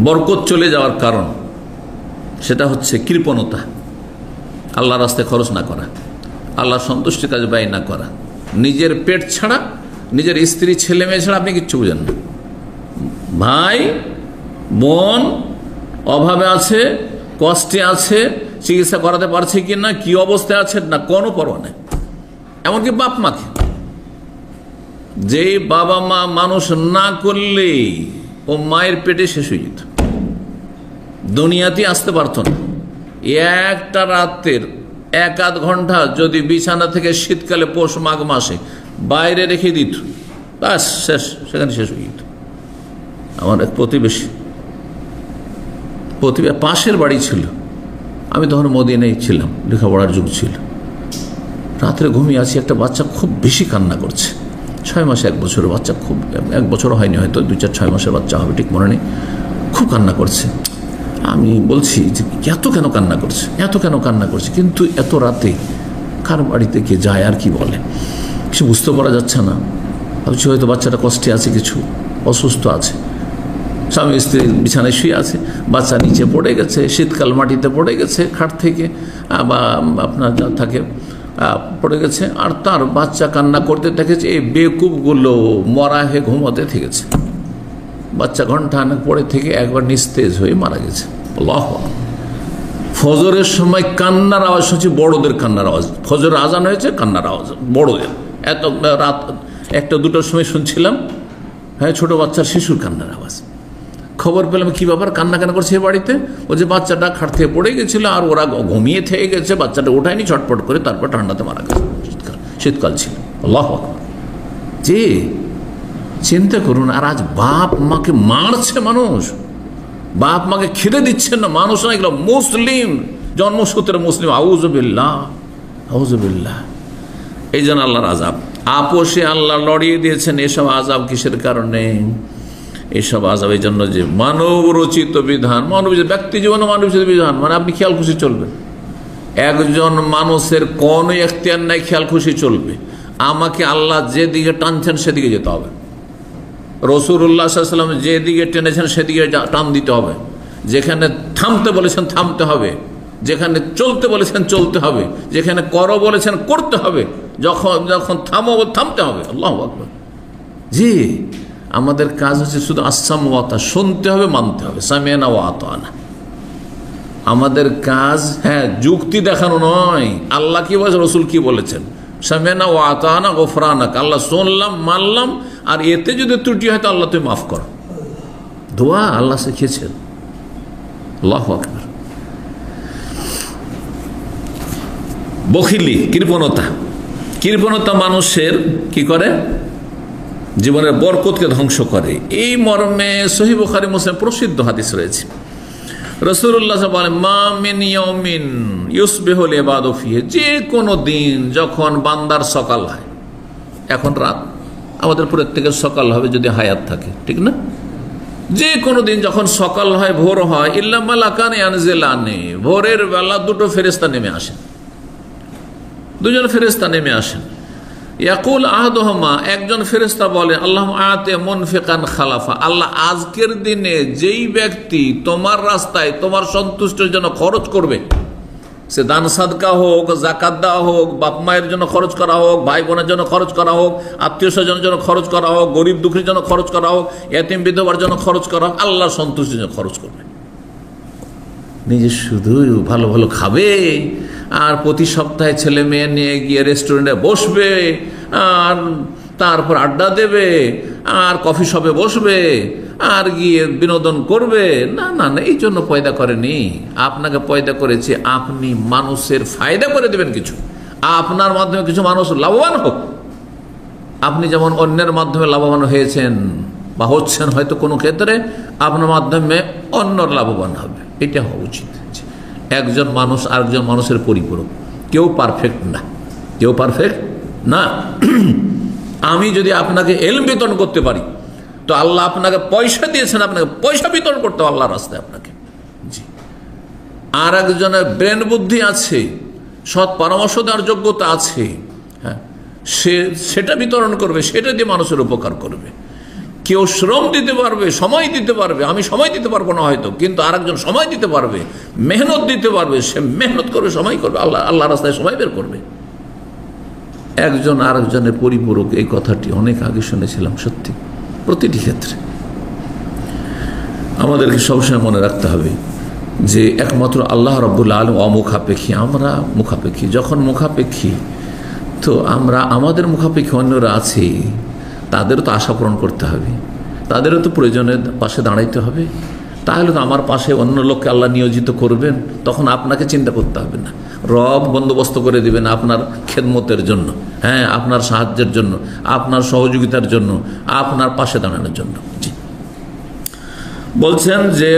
বরকত চলে যাওয়ার কারণ সেটা হচ্ছে কৃপণতা, আল্লাহর রাস্তায় খরচ না করা, আল্লাহর সন্তুষ্টির কাজ ব্যয় না করা, নিজের পেট ছাড়া, নিজের স্ত্রী ছেলে মেয়ে ছাড়া আপনি কিচ্ছু বুঝেন না। ভাই বোন অভাবে আছে, কষ্টে আছে, চিকিৎসা করাতে পারছে কি না, কি অবস্থায় আছে না, কোনো পরোয়া নেই। এমনকি বাপ মাকে, যে বাবা মা মানুষ না করলে ও মায়ের পেটে শেষ হয়ে যেত, দুনিয়াতে আসতে পারত না। একটা রাতের 1-8 ঘন্টা যদি বিছানা থেকে শীতকালে পৌষ মাঘ মাসে বাইরে রেখে দিত, বাস শেষ, সেখানে শেষ হয়ে যেত। আমার এক প্রতিবেশী পাশের বাড়ি ছিল, আমি তখন মদিনায় ছিলাম, লেখাপড়ার যুগ ছিল। রাত্রে ঘুমিয়ে আছি, একটা বাচ্চা খুব বেশি কান্না করছে, 6 মাসে 1 বছরের বাচ্চা, খুব 1 বছরও হয়নি, হয়তো 2-4-6 মাসের বাচ্চা হবে, ঠিক মনে নেই। খুব কান্না করছে। আমি বলছি যে এত কেন কান্না করছে, এত কেন কান্না করছে, কিন্তু এত রাতে কার বাড়িতে কে যায় আর কি বলে, কিছু বুঝতে পারা যাচ্ছে না। ভাবছি হয়তো বাচ্চাটা কষ্টে আছে, কিছু অসুস্থ আছে। স্বামী স্ত্রী বিছানায় শুয়ে আছে, বাচ্চা নিচে পড়ে গেছে, শীতকাল মাটিতে পড়ে গেছে, খাট থেকে বা আপনার যা থাকে পড়ে গেছে, আর তার বাচ্চা কান্না করতে থেকেছে। এই বেকুবগুলো মরা হয়ে ঘুমোতে থেকেছে, বাচ্চা ঘন্টা পড়ে থেকে একবার নিস্তেজ হয়ে মারা গেছে। আল্লাহ, ফজরের সময় কান্নার আওয়াজ হচ্ছে, বড়দের কান্নার আওয়াজ। ফজর আজান হয়েছে, কান্নার আওয়াজ বড়দের। এত রাত 1-2টার সময় শুনছিলাম, হ্যাঁ, ছোট বাচ্চার শিশুর কান্নার আওয়াজ। খবর পেলাম কি ব্যাপার, কান্না কেন করছে বাড়িতে? ও যে বাচ্চাটা খাট থেকে পড়ে গেছিল, আর ওরা ঘুমিয়ে থেকে গেছে, বাচ্চাটা ওঠায়নি, ছটপট করে, তারপর ঠান্ডাতে মারা গেছে। শীতকাল ছিল। আল্লাহ, যে চিন্তা করুন। আর আজ বাপ মাকে মারছে মানুষ, বাপ মাকে খিদে দিচ্ছেন না মানুষ, না এগুলো মুসলিম, জন্মসূত্রে মুসলিম। আউযুবিল্লাহ, আউযুবিল্লাহ। এই জন্য আল্লাহর আযাব, আপোষে আল্লাহ লড়িয়ে দিয়েছেন। এসব আযাব কিসের কারণে? এসব আযাব এই জন্য যে মানব রচিত বিধান, মানব ব্যক্তি জীবনে মানব রচিত বিধান, মানে আপনি খেয়াল খুশি চলবেন। একজন মানুষের কোনো এখতিয়ার নাই খেয়াল খুশি চলবে। আমাকে আল্লাহ যেদিকে টানছেন সেদিকে যেতে হবে, রাসূলুল্লাহ সাল্লাল্লাহু আলাইহি ওয়াসাল্লাম যেদিকে টেনেছেন সেদিকে টান দিতে হবে, যেখানে থামতে বলেছেন থামতে হবে, যেখানে চলতে বলেছেন চলতে হবে, যেখানে করো বলেছেন করতে হবে, যখন থামো থামতে হবে। আল্লাহু আকবার। জি, আমাদের কাজ হচ্ছে শুধু আসসাম ওয়া আতা, শুনতে হবে, মানতে হবে, সামি'না ওয়া আতা'না। আমাদের কাজ হ্যাঁ যুক্তি দেখানো নয়। আল্লাহ কি বলেছেন, রাসূল কি বলেছেন, সামি'না ওয়া আতা'না গফরানাক, আল্লাহ শুনলাম মানলাম, আর এতে যদি ত্রুটি হয় তো আল্লাহ তুমি মাফ করো। দোয়া আল্লাহ শিখিয়েছেন। আল্লাহু আকবার। বখিলি, কৃপণতা মানুষের কি করে, জীবনের বরকতকে ধ্বংস করে। এই মর্মে সহিহ বুখারী মুসলিম প্রসিদ্ধ হাদিস রয়েছে। রাসূলুল্লাহ বলেন, মা মিন ইয়াউমিন ইউসবিহুল ইবাদু ফিহি, যে কোনো দিন যখন বান্দার সকাল হয়, এখন রাত, আমাদের প্রত্যেকের সকাল হবে যদি হায়াত থাকে, ঠিক না? যে কোনো দিন যখন সকাল হয়, ভোর হয়, ইল্লা মালাকানি ইয়ানজিলানি, ভোরের বেলা 2 ফেরেশতা নেমে আসেন, 2জন ফেরেশতা নেমে আসেন। ইয়াকুল আহাদুহুমা, একজন ফেরেশতা বলে, আল্লাহুম্মা আতি মুনফিকান খালাফা, আল্লাহ আজকের দিনে যেই ব্যক্তি তোমার রাস্তায় তোমার সন্তুষ্টির জন্য খরচ করবে, সে দান সাদকা হোক, যাকাত দেওয়া হোক, বাপ মায়ের জন্য খরচ করা হোক, ভাই বোনের জন্য খরচ করা হোক, আত্মীয় স্বজনের জন্য খরচ করা হোক, গরিব দুঃখীর জন্য খরচ করা হোক, এতিম বিধবার জন্য খরচ করা হোক, আল্লাহর সন্তুষ্টির জন্য খরচ করবে। নিজে শুধু ভালো ভালো খাবে, আর প্রতি সপ্তাহে ছেলে মেয়ে নিয়ে গিয়ে রেস্টুরেন্টে বসবে, আর তারপর আড্ডা দেবে, আর কফি শপে বসবে, আর গিয়ে বিনোদন করবে। না না না, এই জন্য পয়দা করেনি। আপনাকে পয়দা করেছে আপনি মানুষের ফায়দা করে দেবেন, কিছু আপনার মাধ্যমে কিছু মানুষ লাভবান হোক। আপনি যেমন অন্যের মাধ্যমে লাভবান হয়েছেন বা হচ্ছেন, হয়তো কোনো ক্ষেত্রে আপনার মাধ্যমে অন্যর লাভবান হবে, এটা হওয়া উচিত। একজন মানুষ আরেকজন মানুষের পরিপূরক, কেউ পারফেক্ট না, কেউ পারফেক্ট না। আমি যদি আপনাকে এলম বিতরণ করতে পারি, তো আল্লাহ আপনাকে পয়সা দিয়েছেন, আপনাকে পয়সা বিতরণ করতে হবে আল্লাহর রাস্তায় আপনাকে। জি, আর একজনের ব্রেন বুদ্ধি আছে, সৎ পরামর্শ দেওয়ার যোগ্যতা আছে, হ্যাঁ, সেটা বিতরণ করবে, সেটা দিয়ে মানুষের উপকার করবে। কেউ শ্রম দিতে পারবে, সময় দিতে পারবে, আমি সময় দিতে পারবো না হয়তো, কিন্তু আরেকজন সময় দিতে পারবে, মেহনত দিতে পারবে, সে মেহনত করবে, সময় করবে, আল্লাহ রাস্তায় সময় বের করবে। একজন আরেকজনের পরিপূরক, এই কথাটি অনেক আগে শুনেছিলাম। সত্যি প্রতিটি ক্ষেত্রে আমাদেরকে সবসময় মনে রাখতে হবে যে একমাত্র আল্লাহ রাব্বুল আলামিন অমুখাপেক্ষী, আমরা মুখাপেক্ষী। যখন মুখাপেক্ষী, তো আমরা আমাদের মুখাপেক্ষী অন্যরা আছে, তাদেরও তো আশা পূরণ করতে হবে, তাদেরও তো প্রয়োজনের পাশে দাঁড়াইতে হবে। তাহলে তো আমার পাশে অন্য লোককে আল্লাহ নিয়োজিত করবেন, তখন আপনাকে চিন্তা করতে হবে না, রব বন্দোবস্ত করে দিবেন আপনার খেদমতের জন্য, হ্যাঁ, আপনার সাহায্যের জন্য, আপনার সহযোগিতার জন্য, আপনার পাশে দাঁড়ানোর জন্য। জি, বলছেন যে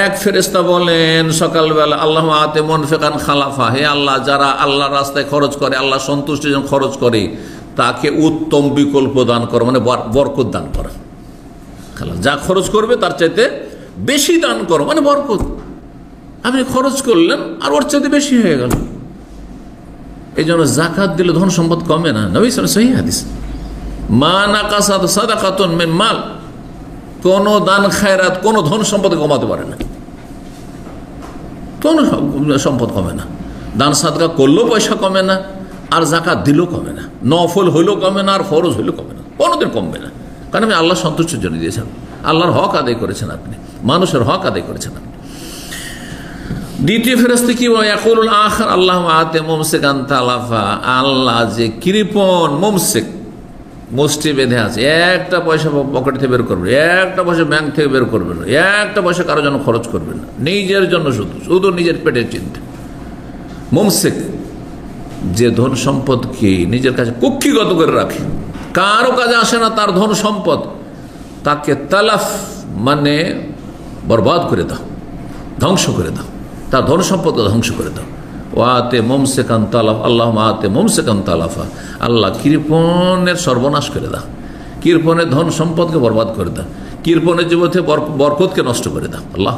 এক ফেরেশতা বলেন সকালবেলা, আল্লাহ আতে মুনফিকান খালাফা, হে আল্লাহ, যারা আল্লাহর রাস্তায় খরচ করে, আল্লাহ সন্তুষ্টির জন্য খরচ করে, তাকে উত্তম বিকল্প দান করো, মানে বরকত দান করো। যা খরচ করবে তার চাইতে বেশি দান করো, মানে বরকত। আপনি খরচ করলেন আর ওর চাইতে বেশি হয়ে গেল। এই জন্য যাকাত দিলে ধন সম্পদ কমে না। নবী সাল্লাল্লাহু আলাইহি ওয়াসাল্লাম হাদিস, মা নাকাসাত সাদাকাতুন মিন মাল, কোন দান খায়রাত কোন ধন সম্পদ কমাতে পারে না, কোন সম্পদ কমে না। দান সাদকা করলেও পয়সা কমে না, আর যাকাত দিলেও কমে না, নফল হইলেও কমে না, আর ফরজ হইলেও কমে না, কোনোদিন কমবে না। কারণ আমি আল্লাহ সন্তুষ্টির জন্য দিয়েছেন, আল্লাহর হক আদায় করেছেন আপনি, মানুষের হক আদায় করেছেন আপনি। দ্বিতীয় ফেরেশতা কি বলে, ইয়াকুলুল আখির আল্লাহ আতে মুমসিকান তালাফা, আল্লাহ যে কৃপণ, মুমসিক মুষ্টি বেঁধে আছে, একটা পয়সা পকেট থেকে বের করবে, একটা পয়সা ব্যাংক থেকে বের করবে না, একটা পয়সা কারোর জন্য খরচ করবে না, নিজের জন্য শুধু নিজের পেটের চিন্তা। মুমসিক, যে ধন সম্পদকে নিজের কাছে কুক্ষিগত করে রাখে, কারো কাজে আসে না তার ধন সম্পদ, তাকে তালাফ মানে বরবাদ করে দাও, ধ্বংস করে দাও, তার ধন সম্পদকে ধ্বংস করে দাও। ওয়াতে মুমসিকান তালাফ, আল্লাহ আতে মুমসিকান তালাফা, আল্লাহ কৃপণের সর্বনাশ করে দাও, কৃপণের ধন সম্পদকে বরবাদ করে দাও, কৃপণের জীবনে বরকতকে নষ্ট করে দাও। আল্লাহ